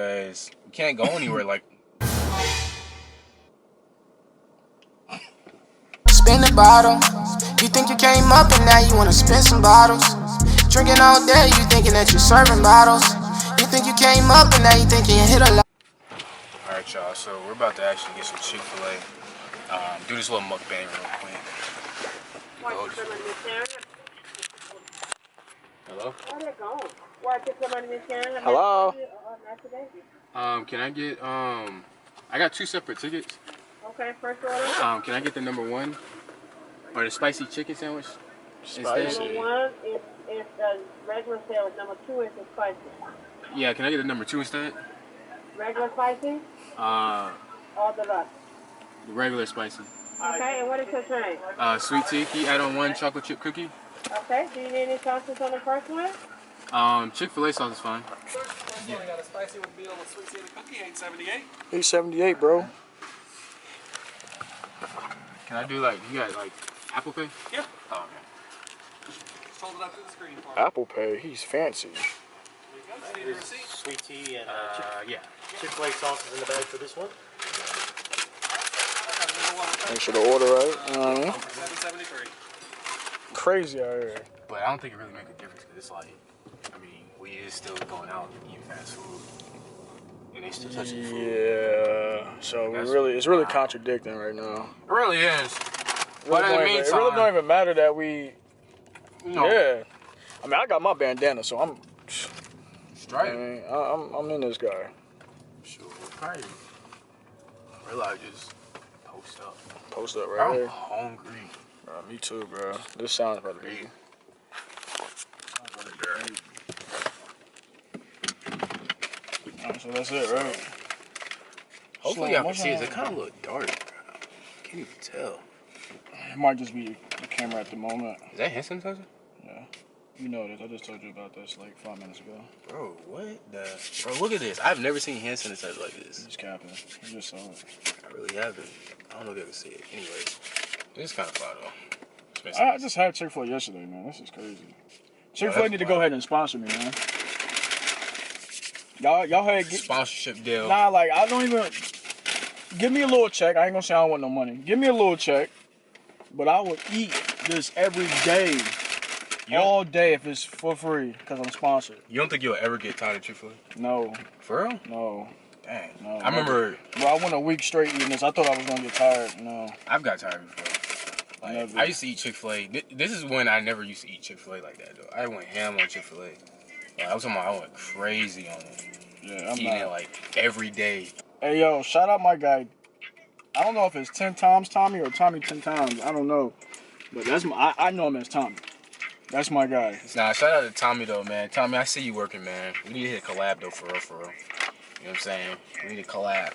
Because you can't go anywhere like. Spin the bottle. You think you came up and now you wanna spin some bottles. Drinking all day, you thinking that you're serving bottles. You think you came up and now you think you hit a lot. Alright, y'all, so we're about to actually get some Chick-Fil-A. Do this little mukbang real quick. Hello? Hello? Can I get, I got 2 separate tickets. Okay, first order. Can I get the number 1? Or the spicy chicken sandwich? Number 1 is the regular sandwich. Number 2 is the spicy. Yeah, can I get the number 2 instead? Regular spicy? Or deluxe? The regular spicy. Okay, and what is your drink? Sweet tea. Can you add on 1 chocolate chip cookie? Okay, do you need any sauces on the first one? Chick-fil-A sauce is fine. Yeah. Got a spicy with meal with sweet tea and cookie, $8.78. $8.78, bro. Can I do you got Apple Pay? Yeah. Oh, okay. Just hold it up to the screen for me. Apple Pay, he's fancy. There you go. Just need your receipt. Sweet tea and Yeah. Chick-fil-A sauce is in the bag for this one. Make sure the order right. $7.73. Crazy out here. But I don't think it really makes a difference because it's we is still going out and eating fast food. And they still touching food. Yeah. So it's really contradicting right now. It really is. But in the meantime, it really don't even matter that we. No. Yeah. I mean, I got my bandana, so I'm. Straight. I mean, I'm in this guy. Sure. Right. Realize just post up. Post up right I'm here. hungry. Me too, bro. This sounds about to be. Alright, so that's it, right? Hopefully y'all can see it. It kind of look dark. Can't even tell. It might just be the camera at the moment. Is that hand sanitizer? Yeah. You know this. I just told you about this like 5 minutes ago. Bro, what the? Bro, look at this. I've never seen hand sanitizer like this. Just capping. You just saw it. I really haven't. I don't know if you can see it. Anyways, this is kind of fun though. I just had Chick-fil-A yesterday, man. This is crazy. Chick-fil-A need to go ahead and sponsor me, man. Y'all had sponsorship deal. Nah, I don't even. Give me a little check. I ain't gonna say I don't want no money. Give me a little check, but I would eat this every day, all day if it's for free, because I'm sponsored. You don't think you'll ever get tired of Chick-fil-A? No. For real? No. Dang. No. I remember. Bro, I went a week straight eating this. I thought I was gonna get tired. No. I've got tired before. I used to eat Chick-fil-A. This is when I never used to eat Chick-fil-A like that, though. I went ham on Chick-fil-A. I went crazy on it. Yeah, I'm eating it every day. Hey, yo, shout out my guy. I don't know if it's 10 times Tommy or Tommy 10 times. I don't know. But that's I know him as Tommy. That's my guy. Nah, shout out to Tommy, though, man. Tommy, I see you working, man. We need to hit a collab, though, for real, for real. You know what I'm saying? We need a collab.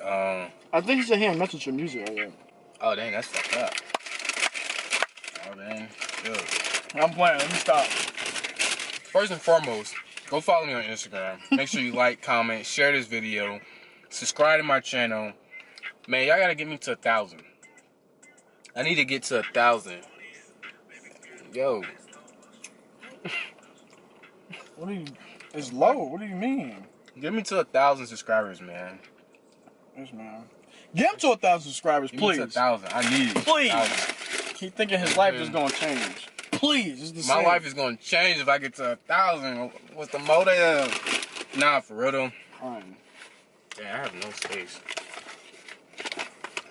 I think he said he ain't messaged your music earlier. Oh, dang, that's fucked up. Oh, man. Yo. I'm playing. Let me stop. First and foremost, go follow me on Instagram. Make sure you like, comment, share this video. Subscribe to my channel. Man, y'all gotta get me to 1,000. I need to get to 1,000. Yo. What do you... It's low. What do you mean? Get me to 1,000 subscribers, man. Yes, man. Get him to 1,000 subscribers, please. Get me to 1,000. I need it. Please. 1,000. Keep thinking his life is gonna change. Please. It's the My same. life is gonna change if I get to 1,000. What's the motive? Nah, for real though. Fine. Damn, I have no space.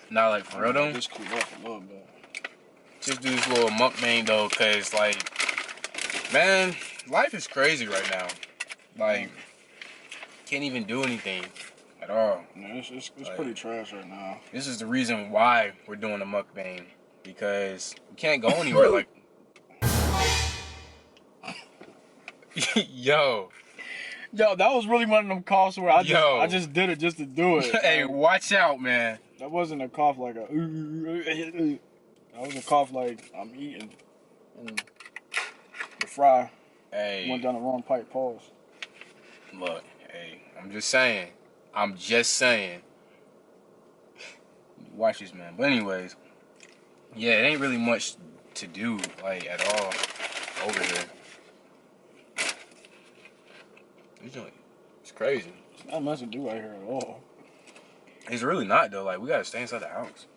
Nah, for real though. Just cool up a little bit. Just do this little mukbang though, cause man, life is crazy right now. Can't even do anything at all. Yeah, it's pretty trash right now. This is the reason why we're doing a mukbang, because we can't go anywhere. Yo, that was really one of them coughs where I just did it just to do it. Hey, watch out, man. That wasn't a cough like a. That was a cough like I'm eating, and the fry went down the wrong pipe. Pause. Look, hey, I'm just saying. Watch this, man. But anyways, yeah, it ain't really much to do at all over here. This joint is crazy. It's not much to do out here at all. It's really not though. Like we gotta stay inside the house.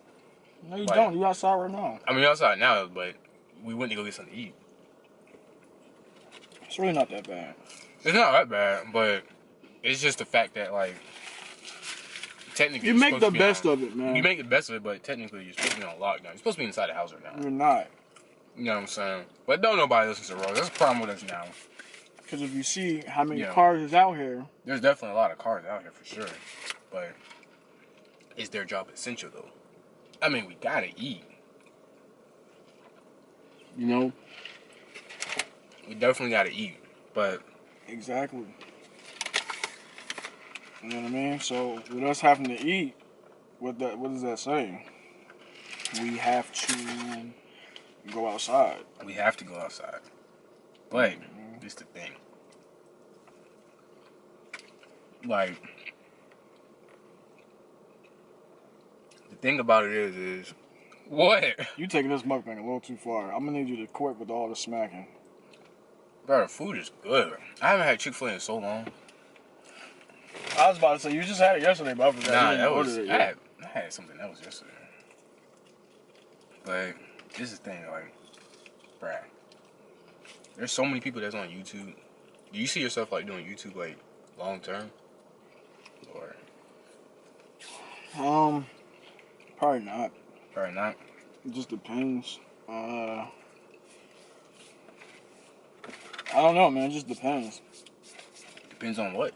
No, you Like- don't. You outside right now. I mean, we're outside now, but we went to go get something to eat. It's really not that bad. It's not that bad, but it's just the fact that like technically You you're make supposed the to be best on- of it, man. You make the best of it, but technically you're supposed to be on lockdown. You're supposed to be inside the house right now. You're not. You know what I'm saying? But don't nobody listen to Rose. That's a problem with us now. Because if you see how many Yeah. cars is out here, There's definitely a lot of cars out here for sure, but is their job essential though? I mean, we gotta eat. you know. We definitely gotta eat, but Exactly. You know what I mean? So with us having to eat, what does that say? We have to go outside. we have to go outside. But this the thing. Like, the thing about it is what? You taking this mukbang a little too far. I'm gonna need you to quit with all the smacking. Bro, the food is good. I haven't had Chick-Fil-A in so long. I was about to say you just had it yesterday, but I forgot. Nah, You didn't that order was it I yet. had something else yesterday. But this is the thing, like, bruh. There's so many people that's on YouTube. Do you see yourself like doing YouTube like long term? Or Probably not. probably not? It just depends. I don't know, man. It just depends. Depends on what.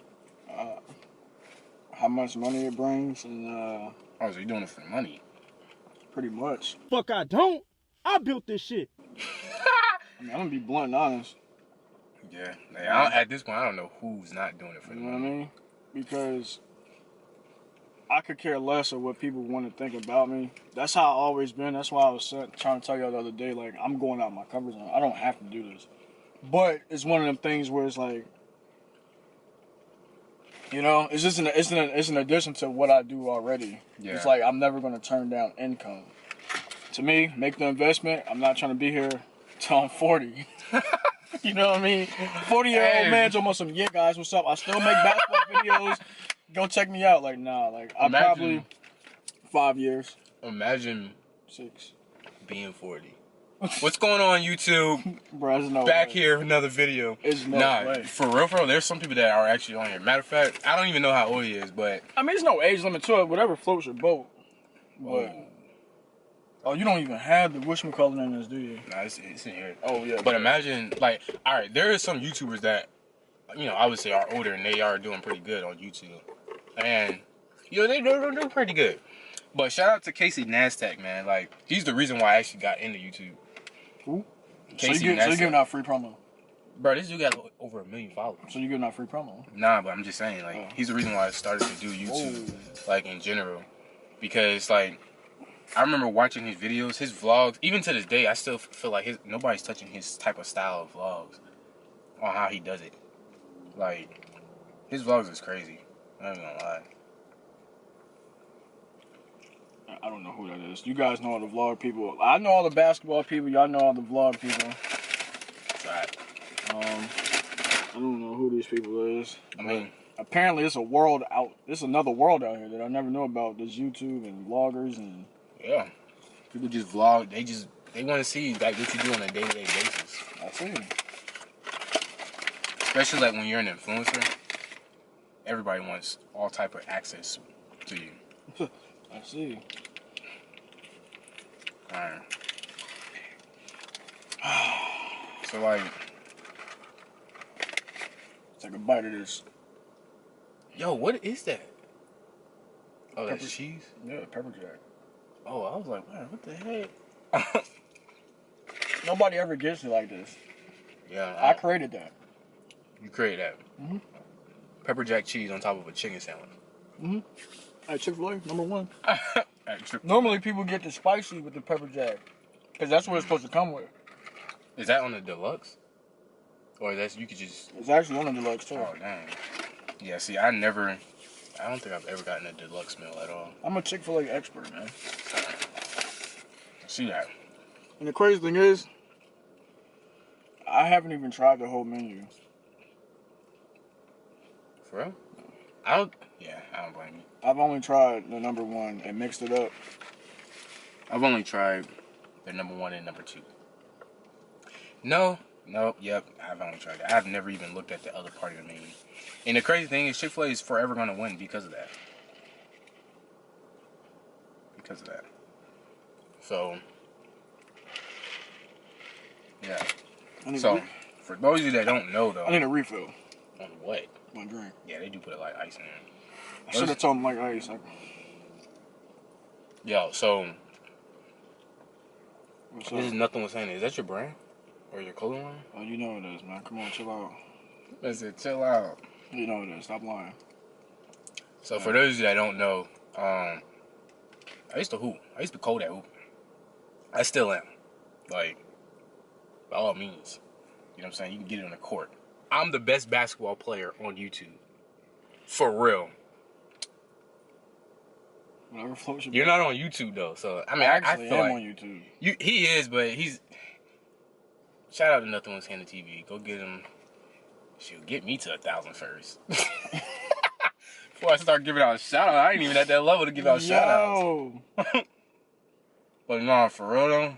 How much money it brings, and Oh, so you're doing it for the money. pretty much. Fuck, I don't. I built this shit. I mean, I'm gonna be blunt and honest. Yeah. Like, at this point, I don't know who's not doing it for You the know what I money. mean? Because I could care less of what people want to think about me. That's how I've always been. That's why I was trying to tell y'all the other day, like, I'm going out my comfort zone. I don't have to do this. But it's one of them things where it's like, you know, it's just it's an addition to what I do already. Yeah. It's like I'm never going to turn down income. To me, make the investment. I'm not trying to be here till I'm 40. You know what I mean? 40-year-old Hey. man talking about some, yeah, guys, what's up? I still make basketball videos. Go check me out. Like, nah, like, I Imagine- probably 5 years, Imagine 6. being 40. What's going on, YouTube? Bro, there's no Back way. here with another video. There's no Nah, way. for real, there's some people that are actually on here. Matter of fact, I don't even know how old he is, but I mean, there's no age limit to it. Whatever floats your boat. But, whoa. oh, you don't even have the whatchamacallit in this, do you? Nah, it's in here. Oh, yeah. But imagine, like, all right, there is some YouTubers that, you know, I would say are older and they are doing pretty good on YouTube, and you know they're pretty good. But shout out to Casey Neistat, man. Like, he's the reason why I actually got into YouTube. Who? Casey so you're Neistat. giving out free promo. Bro, this dude got over 1 million followers. So you're giving out free promo. Nah, but I'm just saying, like, Oh. he's the reason why I started to do YouTube, like, in general. Because, like, I remember watching his videos, his vlogs. Even to this day, I still feel like nobody's touching his type of style of vlogs on how he does it. Like, his vlogs is crazy. I'm not even gonna lie. I don't know who that is. You guys know all the vlog people. I know all the basketball people. Y'all know all the vlog people. It's alright. I don't know who these people is. I mean, Apparently, it's a world out. It's another world out here that I never knew about. There's YouTube and vloggers and yeah. People just vlog. They want to see, like, what you do on a day-to-day basis. I see. Especially, like, when you're an influencer. Everybody wants all type of access to you. I see. Alright. So, like, Take a bite of this. yo, what is that? Oh, Pepper- that's cheese? Yeah, pepper jack. Oh, I was like, man, what the heck? Nobody ever gets it like this. Yeah, I created that. you created that. Mhm. Pepper jack cheese on top of a chicken sandwich. At Chick-Fil-A, number one. At Chick-fil-A. Normally, people get the spicy with the pepper jack. Because that's what it's supposed to come with. Is that on the deluxe? Or that's, you could just, It's actually on the deluxe, too. oh, dang. Yeah, see, I don't think I've ever gotten a deluxe meal at all. I'm a Chick-Fil-A expert, man. See that? And the crazy thing is, I haven't even tried the whole menu. For real? I don't blame you. I've only tried the number one and mixed it up. I've only tried the number one and number two. No, yep, I've only tried that. I've never even looked at the other part of the menu. And the crazy thing is, Chick-fil-A is forever going to win because of that. So, yeah. So, for those of you that don't know, though. I need a refill. On what? My drink. Yeah, they do put like ice in there. I should have told them like ice. Yo, so. What's This is up? Nothing Was Saying. Is that your brand? Or your clothing line? Oh, you know it is, man. Come on, chill out. I said, chill out. You know it is. Stop lying. So, for those of you that don't know, I used to hoop. I used to be cold at hoop. I still am. Like, by all means. You know what I'm saying? You can get it on the court. I'm the best basketball player on YouTube. For real. Whatever floats your You're boat. not on YouTube, though. So, I mean, I feel am like on YouTube. He is, but he's... Shout out to Nothing Was Saying TV. Go get him. Shoot, get me to 1,000 first. Before I start giving out shout outs, I ain't even at that level to give out shout outs. But no, for real though.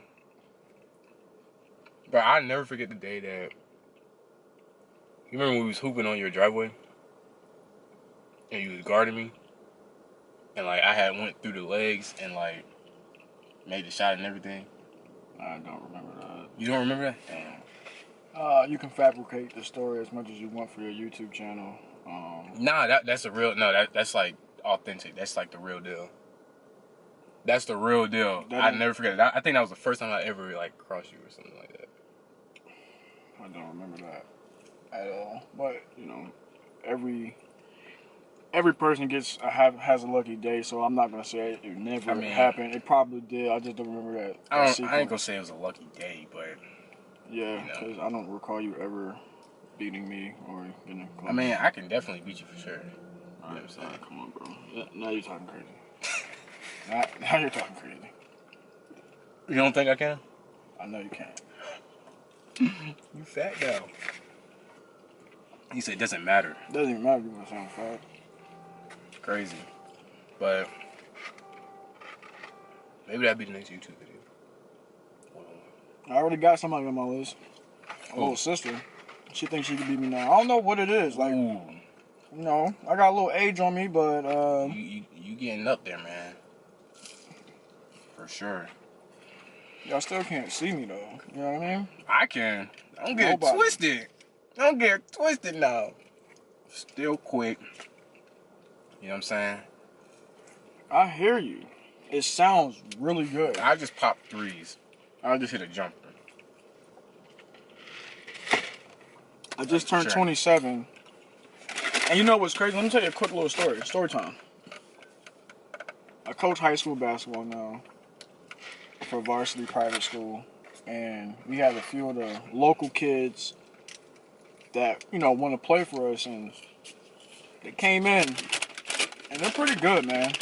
But I never forget the day that. You remember when we was hooping on your driveway? And you was guarding me? And like I had went through the legs and like made the shot and everything. I don't remember that. You don't remember that? Damn. You can fabricate the story as much as you want for your YouTube channel. Nah, that's a real. No, that's like authentic. That's like the real deal. That's the real deal. I never forget it. I think that was the first time I ever like crossed you or something like that. I don't remember that at all. But you know, every person has a lucky day. So I'm not gonna say it never happened. It probably did. I just don't remember that. I ain't gonna say it was a lucky day, but yeah, because I don't recall you ever beating me or getting close. I mean, I can definitely beat you for sure. You know what I'm saying? Come on, bro. Yeah, now you're talking crazy. now you're talking crazy. You don't think I can? I know you can't. You fat now. He said it doesn't matter. Doesn't even matter if you want to sound fat. Crazy. But maybe that'd be the next YouTube video. I already got somebody on my list. A little sister. She thinks she can beat me now. I don't know what it is. Like, ooh. You know, I got a little age on me, but you getting up there, man. For sure. Y'all still can't see me though. You know what I mean? I can. Don't get it twisted. Don't get it twisted now. Still quick. You know what I'm saying? I hear you. It sounds really good. I just popped threes. I just hit a jumper. I just turned 27. And you know what's crazy? Let me tell you a quick little story. Story time. I coach high school basketball now for varsity private school. And we have a few of the local kids that, you know, want to play for us. And they came in. And they're pretty good, man.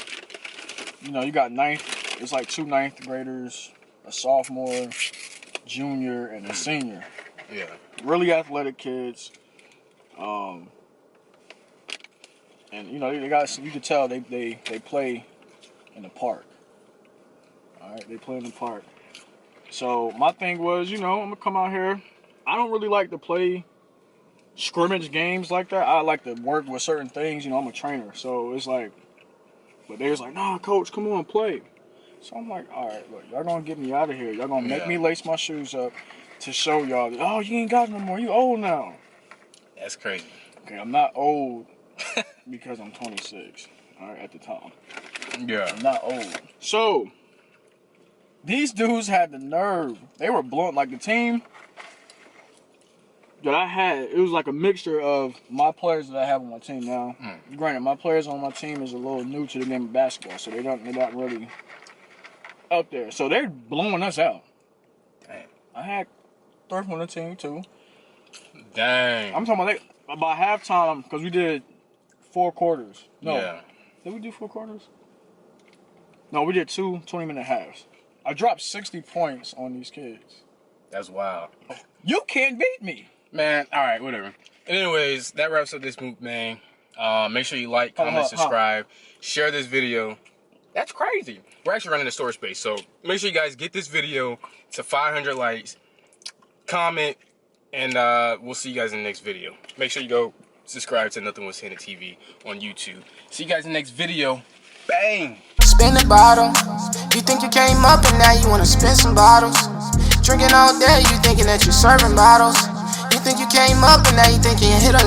You know, you got it's like 2 ninth graders, a sophomore, junior, and a senior. Yeah. Really athletic kids. And you know, you can tell they play in the park. Alright, they play in the park. So my thing was, you know, I'm gonna come out here. I don't really like to play scrimmage games like that. I like to work with certain things, you know, I'm a trainer. So it's like, but they was like, nah, coach, come on, play. So I'm like, alright, look, y'all gonna get me out of here. Y'all gonna make me lace my shoes up to show y'all that, oh, you ain't got no more, you old now. That's crazy. Okay, I'm not old because I'm 26, alright, at the time. Yeah. I'm not old. So, these dudes had the nerve. They were blunt, like the team that I had, it was like a mixture of my players that I have on my team now. Granted, my players on my team is a little new to the game of basketball, so they're not really up there. So they're blowing us out. Dang. I had third on the team too. Dang. I'm talking about halftime, because we did 4 quarters. No. Yeah. Did we do 4 quarters? No, we did 2 20-minute halves. I dropped 60 points on these kids. That's wild. You can't beat me. Man, alright, whatever. Anyways, that wraps up this move, man. Make sure you like, comment, subscribe, share this video. That's crazy. We're actually running the store space, so make sure you guys get this video to 500 likes, comment, and we'll see you guys in the next video. Make sure you go subscribe to Nothing Was Hidden TV on YouTube. See you guys in the next video. Bang! Spin the bottle. You think you came up and now you wanna spin some bottles. Drinking all day, you thinking that you're serving bottles. You think you came up and now you think you hit a